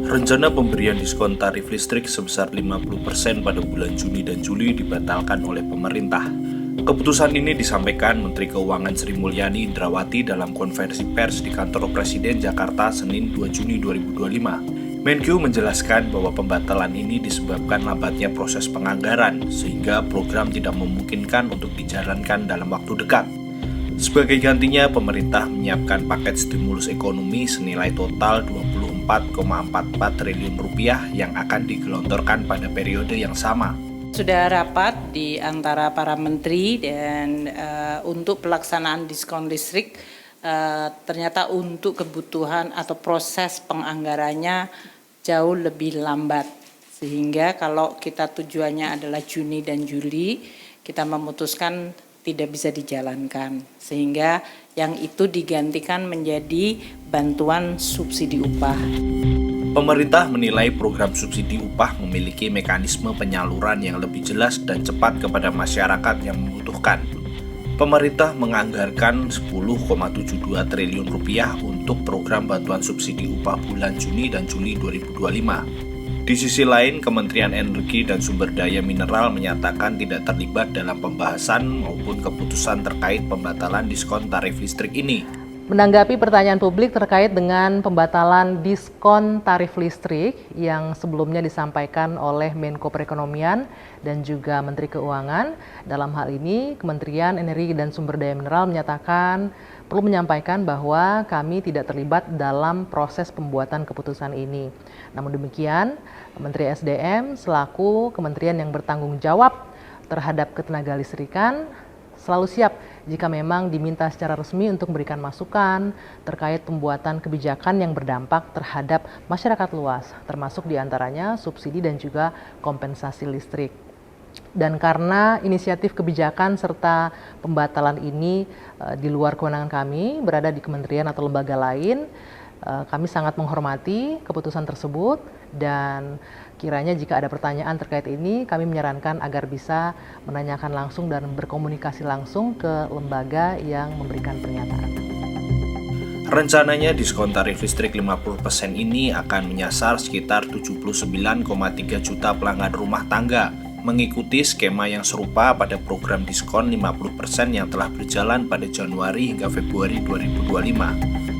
Rencana pemberian diskon tarif listrik sebesar 50% pada bulan Juni dan Juli dibatalkan oleh pemerintah. Keputusan ini disampaikan Menteri Keuangan Sri Mulyani Indrawati dalam konferensi pers di kantor Presiden Jakarta Senin 2 Juni 2025. Menkyu menjelaskan bahwa pembatalan ini disebabkan lambatnya proses penganggaran, sehingga program tidak memungkinkan untuk dijalankan dalam waktu dekat. Sebagai gantinya, pemerintah menyiapkan paket stimulus ekonomi senilai total 24,44 triliun rupiah yang akan digelontorkan pada periode yang sama. Sudah rapat di antara para menteri dan untuk pelaksanaan diskon listrik ternyata untuk kebutuhan atau proses penganggarannya jauh lebih lambat. Sehingga kalau kita tujuannya adalah Juni dan Juli, kita memutuskan tidak bisa dijalankan, sehingga yang itu digantikan menjadi bantuan subsidi upah. Pemerintah menilai program subsidi upah memiliki mekanisme penyaluran yang lebih jelas dan cepat kepada masyarakat yang membutuhkan. Pemerintah menganggarkan 10,72 triliun rupiah untuk program bantuan subsidi upah bulan Juni dan Juli 2025. Di sisi lain, Kementerian Energi dan Sumber Daya Mineral menyatakan tidak terlibat dalam pembahasan maupun keputusan terkait pembatalan diskon tarif listrik ini. Menanggapi pertanyaan publik terkait dengan pembatalan diskon tarif listrik yang sebelumnya disampaikan oleh Menko Perekonomian dan juga Menteri Keuangan, dalam hal ini Kementerian Energi dan Sumber Daya Mineral menyatakan perlu menyampaikan bahwa kami tidak terlibat dalam proses pembuatan keputusan ini. Namun demikian, Menteri SDM selaku kementerian yang bertanggung jawab terhadap ketenagalistrikan selalu siap jika memang diminta secara resmi untuk memberikan masukan terkait pembuatan kebijakan yang berdampak terhadap masyarakat luas, termasuk diantaranya subsidi dan juga kompensasi listrik. Dan karena inisiatif kebijakan serta pembatalan ini di luar kewenangan kami, berada di kementerian atau lembaga lain, kami sangat menghormati keputusan tersebut dan kiranya jika ada pertanyaan terkait ini, kami menyarankan agar bisa menanyakan langsung dan berkomunikasi langsung ke lembaga yang memberikan pernyataan. Rencananya diskon tarif listrik 50% ini akan menyasar sekitar 79,3 juta pelanggan rumah tangga, mengikuti skema yang serupa pada program diskon 50% yang telah berjalan pada Januari hingga Februari 2025.